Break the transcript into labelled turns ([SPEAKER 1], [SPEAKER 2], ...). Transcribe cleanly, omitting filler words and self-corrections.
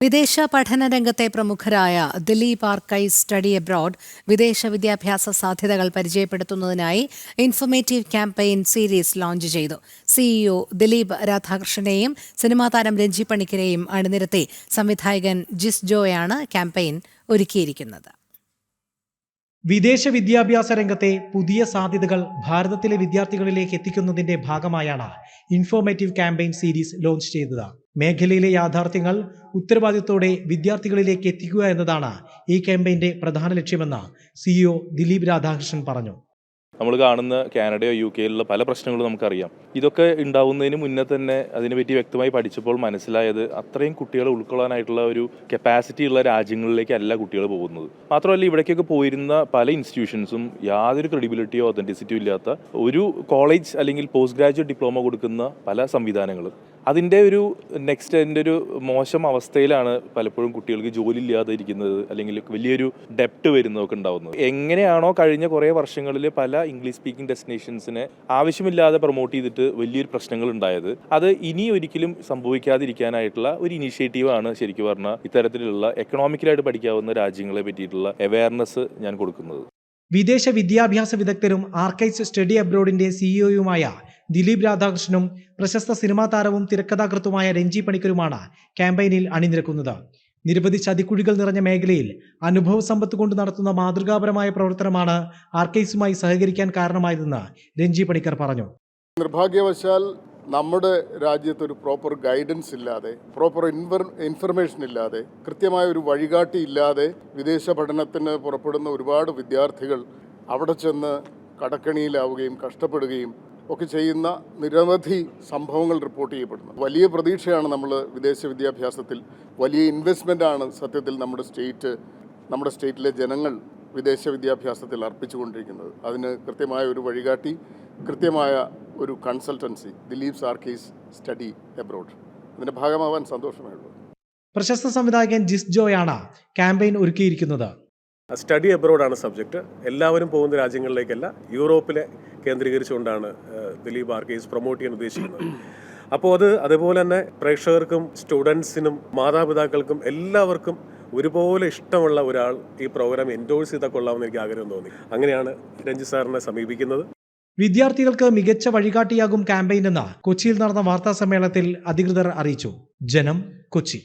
[SPEAKER 1] വിദേശ പഠന രംഗത്തെ പ്രമുഖരായ ദിലീപ് ആർക്കൈവ്സ് സ്റ്റഡി എബ്രോഡ് വിദേശ വിദ്യാഭ്യാസ സാധ്യതകൾ പരിചയപ്പെടുത്തുന്നതിനായി ഇൻഫർമേറ്റീവ് ക്യാമ്പയിൻ സീരീസ് ലോഞ്ച് ചെയ്തു. സിഇഒ ദിലീപ് രാധാകൃഷ്ണനെയും സിനിമാ താരം രഞ്ജി പണിക്കരെയും അണിനിരത്തി സംവിധായകൻ ജിസ് ജോയാണ് ക്യാമ്പയിൻ ഒരുക്കിയിരിക്കുന്നത്.
[SPEAKER 2] വിദേശ വിദ്യാഭ്യാസ രംഗത്തെ പുതിയ സാധ്യതകൾ ഭാരതത്തിലെ വിദ്യാർത്ഥികളിലേക്ക് എത്തിക്കുന്നതിന്റെ ഭാഗമായാണ് ഇൻഫോർമേറ്റീവ് ക്യാമ്പയിൻ സീരീസ് ലോഞ്ച് ചെയ്തത്. മേഖലയിലെ യാഥാർത്ഥ്യങ്ങൾ ഉത്തരവാദിത്തോടെ വിദ്യാർത്ഥികളിലേക്ക് എത്തിക്കുക എന്നതാണ് ഈ ക്യാമ്പയിന്റെ പ്രധാന ലക്ഷ്യമെന്ന് സിഇഒ ദിലീപ് രാധാകൃഷ്ണൻ പറഞ്ഞു.
[SPEAKER 3] നമ്മൾ കാണുന്ന കാനഡയോ UK-യിലുള്ള പല പ്രശ്നങ്ങളും നമുക്കറിയാം. ഇതൊക്കെ ഉണ്ടാവുന്നതിന് മുന്നേ തന്നെ അതിനെപ്പറ്റി വ്യക്തമായി പഠിച്ചപ്പോൾ മനസ്സിലായത് അത്രയും കുട്ടികളെ ഉൾക്കൊള്ളാനായിട്ടുള്ള ഒരു കപ്പാസിറ്റി ഉള്ള രാജ്യങ്ങളിലേക്കല്ല കുട്ടികൾ പോകുന്നത്. മാത്രമല്ല ഇവിടേക്കൊക്കെ പോയിരുന്ന പല ഇൻസ്റ്റിറ്റ്യൂഷൻസും യാതൊരു ക്രെഡിബിലിറ്റിയോ ഒതന്റിസിറ്റിയോ ഇല്ലാത്ത ഒരു കോളേജ് അല്ലെങ്കിൽ പോസ്റ്റ് ഗ്രാജുവേറ്റ് ഡിപ്ലോമ കൊടുക്കുന്ന പല സംവിധാനങ്ങളും അതിൻ്റെ ഒരു ഒരു മോശം അവസ്ഥയിലാണ് പലപ്പോഴും കുട്ടികൾക്ക് ജോലി ഇല്ലാതെ ഇരിക്കുന്നത് അല്ലെങ്കിൽ വലിയൊരു ഡെപ്റ്റ് വരുന്നതൊക്കെ ഉണ്ടാവുന്നത്. എങ്ങനെയാണോ കഴിഞ്ഞ കുറേ വർഷങ്ങളിൽ പല ഇംഗ്ലീഷ് സ്പീക്കിംഗ് ഡെസ്റ്റിനേഷൻസിനെ ആവശ്യമില്ലാതെ പ്രൊമോട്ട് ചെയ്തിട്ട് വലിയൊരു പ്രശ്നങ്ങൾ ഉണ്ടായത്, അത് ഇനി ഒരിക്കലും സംഭവിക്കാതിരിക്കാനായിട്ടുള്ള ഒരു ഇനീഷ്യേറ്റീവാണ് ശരിക്കും പറഞ്ഞാൽ ഇത്തരത്തിലുള്ള എക്കണോമിക്കലായിട്ട് പഠിക്കാവുന്ന രാജ്യങ്ങളെ പറ്റിയിട്ടുള്ള അവയർനെസ് ഞാൻ കൊടുക്കുന്നത്.
[SPEAKER 2] വിദേശ വിദ്യാഭ്യാസ വിദഗ്ധരും ആർക്കൈവ്സ് സ്റ്റഡി അബ്രോഡിന്റെ സിഇഒയുമായ ദിലീപ് രാധാകൃഷ്ണനും പ്രശസ്ത സിനിമാ താരവും തിരക്കഥാകൃത്തുമായ രഞ്ജി പണിക്കരുമാണ് ക്യാമ്പയിനിൽ അണിനിരക്കുന്നത്. നിരവധി ചതിക്കുഴികൾ നിറഞ്ഞ മേഖലയിൽ അനുഭവ സമ്പത്ത് കൊണ്ട് നടത്തുന്ന മാതൃകാപരമായ പ്രവർത്തനമാണ് ആർക്കൈവ്സുമായി സഹകരിക്കാൻ കാരണമായതെന്ന് രഞ്ജി പണിക്കർ പറഞ്ഞു.
[SPEAKER 4] നിർഭാഗ്യവശാൽ നമ്മുടെ രാജ്യത്ത് ഒരു പ്രോപ്പർ ഗൈഡൻസ് ഇല്ലാതെ, പ്രോപ്പർ ഇൻഫർമേഷൻ ഇല്ലാതെ, കൃത്യമായ ഒരു വഴികാട്ടി ഇല്ലാതെ വിദേശ പഠനത്തിന് പുറപ്പെടുന്ന ഒരുപാട് വിദ്യാർത്ഥികൾ അവിടെ ചെന്ന് കടക്കണിയിലാവുകയും കഷ്ടപ്പെടുകയും ഒക്കെ ചെയ്യുന്ന നിരവധി സംഭവങ്ങൾ റിപ്പോർട്ട് ചെയ്യപ്പെടുന്നു. വലിയ പ്രതീക്ഷയാണ് നമ്മൾ വിദേശ വിദ്യാഭ്യാസത്തിൽ, വലിയ ഇൻവെസ്റ്റ്മെൻ്റാണ് സത്യത്തിൽ നമ്മുടെ സ്റ്റേറ്റിലെ ജനങ്ങൾ വിദേശ വിദ്യാഭ്യാസത്തിൽ അർപ്പിച്ചുകൊണ്ടിരിക്കുന്നത്. അതിന് കൃത്യമായ ഒരു വഴികാട്ടി, കൃത്യമായ ഒരു consultancy, Dileep archives study abroad, അതിൻ്റെ ഭാഗമാവാൻ സന്തോഷമേ ഉള്ളൂ.
[SPEAKER 2] പ്രശസ്ത സംവിധായകൻ ജിസ് ജോയാണ് ക്യാമ്പയിൻ ഒരുക്കിയിരിക്കുന്നത്.
[SPEAKER 5] സ്റ്റഡി എബ്രോഡാണ് സബ്ജക്റ്റ്. എല്ലാവരും പോകുന്ന രാജ്യങ്ങളിലേക്കല്ല, യൂറോപ്പിലെ കേന്ദ്രീകരിച്ചുകൊണ്ടാണ് ദിലീപ് ആർക്കൈവ്സ് പ്രൊമോട്ട് ചെയ്യാൻ ഉദ്ദേശിക്കുന്നത്. അപ്പോൾ അതുപോലെ തന്നെ പ്രേക്ഷകർക്കും സ്റ്റുഡൻസിനും മാതാപിതാക്കൾക്കും എല്ലാവർക്കും ഒരുപോലെ ഇഷ്ടമുള്ള ഒരാൾ ഈ പ്രോഗ്രാം എൻഡോഴ്സ് ചെയ്താൽ കൊള്ളാമെന്ന് എനിക്ക് ആഗ്രഹം തോന്നി. അങ്ങനെയാണ് രഞ്ജി സാറിനെ സമീപിക്കുന്നത്.
[SPEAKER 2] വിദ്യാർത്ഥികൾക്ക് മികച്ച വഴികാട്ടിയാകും ക്യാമ്പയിൻ എന്ന് കൊച്ചിയിൽ നടന്ന വാർത്താ സമ്മേളനത്തിൽ അധികൃതർ അറിയിച്ചു. ജനം, കൊച്ചി.